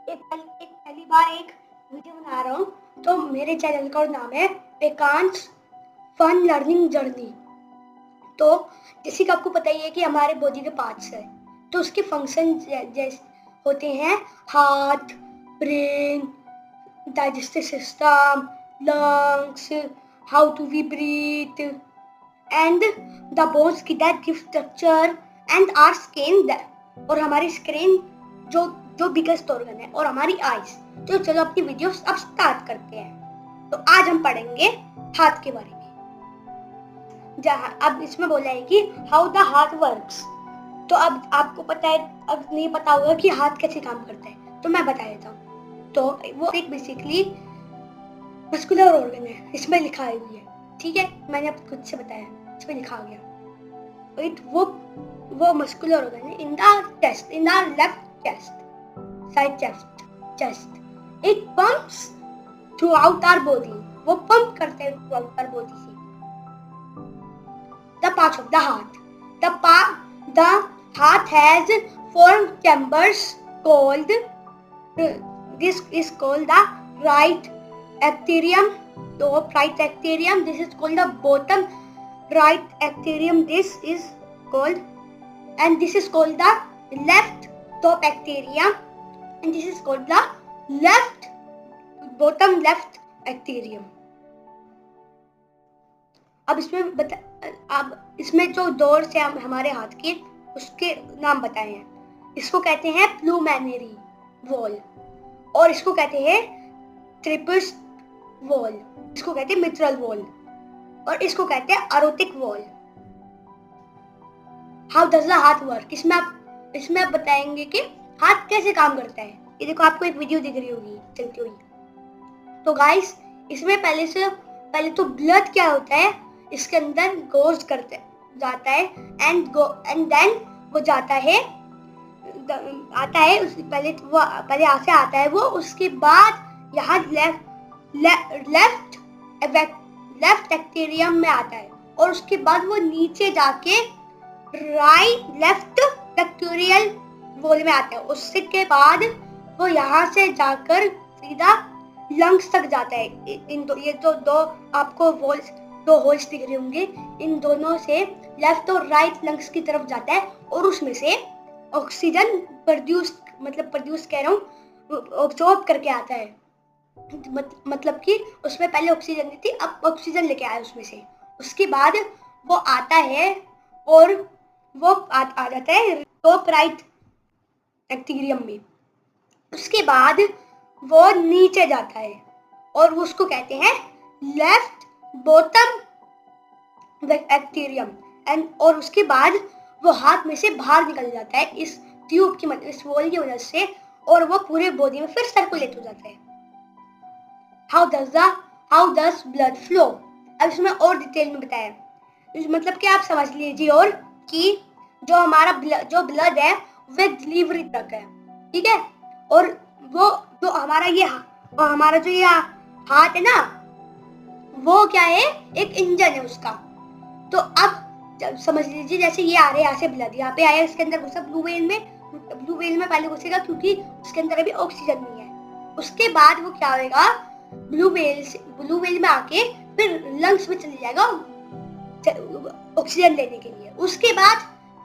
एक पहली बार एक वीडियो बना रहा हूँ, तो मेरे चैनल का नाम है एकांश फन लर्निंग जर्नी। तो जैसे कि आपको पता ही है कि हमारे बॉडी के पार्ट्स है, तो उसके फंक्शन जैसे होते हैं heart, brain, digestive system, lungs, how to we breathe, and the bones that give structure, and our skin और हमारी स्क्रीन जो बिगेस्ट ऑर्गन है, और हमारी आईज। तो चलो अपनी वीडियो अब स्टार्ट करते हैं। तो आज हम पढ़ेंगे हाथ के बारे में। जहाँ अब इसमें बोला है कि हाउ द हार्ट वर्क्स। तो अब आपको पता है, अब नहीं पता होगा कि हाथ कैसे काम करता है, तो मैं बता देता हूँ। तो वो एक बेसिकली मस्कुलर ऑर्गन है, इसमें लिखा हुई है, ठीक है, मैंने आपको खुद से बताया, इसमें लिखा गया। इट वो मस्कुलर ऑर्गन है in the chest, in the left chest, side chest. It pumps throughout our body, वो पंप करते हैं थ्रू आउट आवर बॉडी से। The parts of the heart, the heart has 4 chambers called, this is called the right atrium, top right atrium. This is called the bottom right atrium. This is called, and this is called the left top atrium, and this is called the left bottom left atrium. अब इसमें जो doors है हमारे हाथ के, उसके नाम बताए हैं। इसको कहते हैं प्लूमेनरी वॉल, और इसको कहते हैं ट्रिपस वॉल, इसको कहते हैं मिट्रल वॉल, और इसको कहते हैं aortic wall. How does the heart work, इसमें आप बताएंगे कि हार्ट कैसे काम करता है। ये देखो, आपको एक वीडियो दिख रही होगी चलती हुई। तो गाइस, इसमें पहले तो ब्लड क्या होता है, इसके अंदर गोज करते जाता है, एंड देन वो जाता है, आता है पहले यहाँ से आता है वो, उसके बाद यहाँ लेफ्ट एक्टेरियम में आता है, और उसके बाद वो नीचे जाके लेफ्ट पेक्टोरियल वॉल में आता है। उसके बाद वो यहाँ से जाकर सीधा लंग्स तक जाता है। ये जो दो आपको वॉल्स, 2 होल्स दिख रहे होंगे, इन दोनों से लेफ्ट और राइट लंग्स की तरफ जाता है, और उसमें से ऑक्सीजन प्रोड्यूस कह रहा हूँ, ऑब्जॉर्ब करके आता है। मतलब कि उसमें पहले ऑक्सीजन नहीं थी, अब ऑक्सीजन लेके आया उसमें से। उसके बाद वो आता है, और वो आ जाता है टॉप राइट एक्टेरियम में। उसके बाद वो नीचे जाता है, और उसको कहते हैं लेफ्ट बॉटम एक्टेरियम, और उसके बाद वो हाथ में से बाहर निकल जाता है इस ट्यूब की इस वॉल की वजह से, और वो पूरे बॉडी में फिर सर्कुलेट हो जाता है। हाउ डज ब्लड फ्लो, अब इसमें और डिटेल में बताया, मतलब कि आप समझ लीजिए, और कि जो हमारा ब्लड है वो डिलीवरी तक है, ठीक है, और वो जो हमारा जो ये हार्ट है ना, वो क्या है, एक इंजन है उसका। तो अब समझ लीजिए, जैसे ये आ रहे हैं यहाँ से ब्लड, यहाँ पे आया, इसके अंदर घुसा ब्लू वेल में पहले घुसेगा, क्योंकि उसके अंदर अभी ऑक्सीजन नहीं है। उसके बाद वो क्या होगा, ब्लू वेल में आके फिर लंग्स में चले जाएगा ऑक्सीजन लेने के लिए। उसके बाद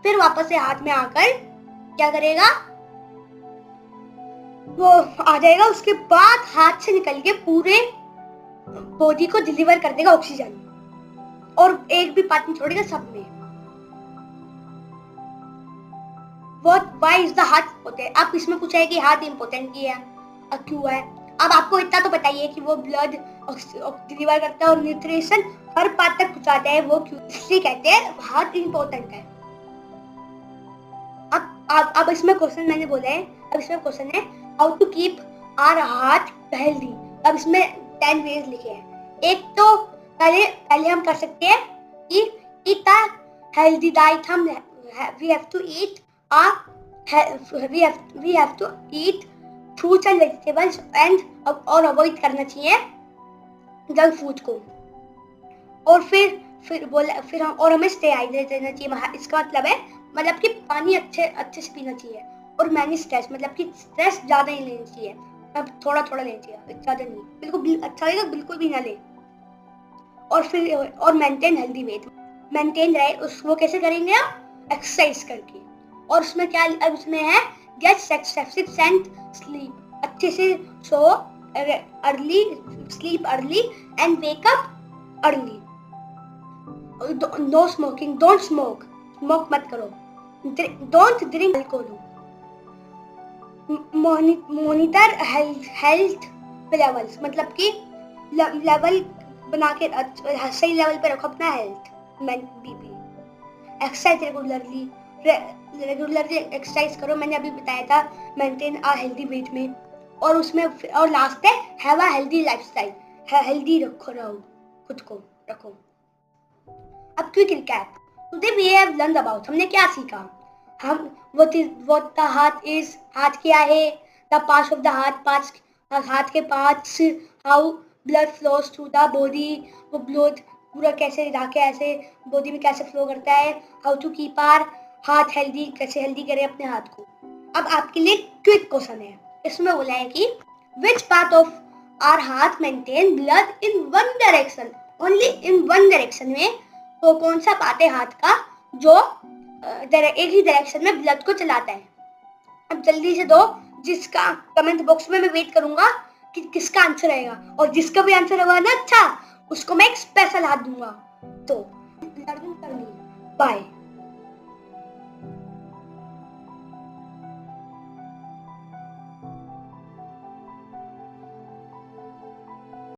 फिर वापस से हार्ट में आकर क्या करेगा, वो आ जाएगा। उसके बाद हाथ से निकल के पूरे बॉडी को डिलीवर कर देगा ऑक्सीजन, और एक भी पार्ट नहीं छोड़ेगा, सब में। Why is the heart important, आप इसमें पूछा है कि हार्ट इम्पोर्टेंट की है, क्यों है। अब आपको इतना तो बताइए कि वो ब्लड डिलीवर करता है और न्यूट्रिशन हर पार्ट तक पहुंचाता है, वो क्यों, इसलिए कहते हैं हार्ट इम्पोर्टेंट है। अब इसमें क्वेश्चन मैंने बोला है, अब इसमें क्वेश्चन है how to keep our heart healthy. अब इसमें 10 वेज लिखे हैं। एक तो पहले हम कर सकते हैं कि ईट अ हेल्दी डाइट, हम we have to eat fruits and vegetables, और अवॉइड करना चाहिए जंक फूड को, और फिर हमें स्टे हाइड्रेट रहना चाहिए। इसका मतलब है कि पानी अच्छे से पीना चाहिए, और मैनी स्ट्रेस, मतलब कि स्ट्रेस ज्यादा नहीं लेनी चाहिए, अब थोड़ा थोड़ा लेना चाहिए, ज्यादा नहीं, बिल्कुल अच्छा लगेगा बिल्कुल भी ना ले। और फिर और मेंटेन हेल्दी वेट, मेंटेन रहे उसको कैसे करेंगे आप, एक्सरसाइज करके। और उसमें क्या अब उसमें है, गेट सफिशिएंट स्लीप, अच्छे से सो early, sleep early and wake up early. No smoking, don't smoke, smoke मत करो, don't drink alcohol. Monitor health levels, मतलब कि लेवल बना के सही लेवल पे रखो अपना health, BP. Exercise regularly exercise करो, मैंने अभी बताया था, मेंटेन आ हेल्दी वेट में। और उसमें और लास्ट है have a healthy lifestyle, healthy रहो खुद को रखो। अब quick recap, today we have learned about, हमने क्या सीखा, हम what the heart is, हाथ क्या है, the parts of the heart, हाथ के parts, how blood flows through the body, वो ब्लड पूरा कैसे जाके ऐसे बॉडी में कैसे फ्लो करता है, how to keep our हाथ हेल्दी, कैसे हेल्दी करें अपने हाथ को। अब आपके लिए क्विक क्वेश्चन है, इसमें बोला है कि which part of our heart maintain blood in one direction, only in one direction में, तो कौन सा पार्ट है हाथ का जो एक ही डायरेक्शन में ब्लड को चलाता है। अब जल्दी से दो, जिसका कमेंट बॉक्स में मैं वेट करूंगा कि किसका आंसर आएगा, और जिसका भी आंसर होगा ना अच्छा, उसको मैं एक स्पेशल हाथ दूंगा। तो लर्निंग करनी, बाय।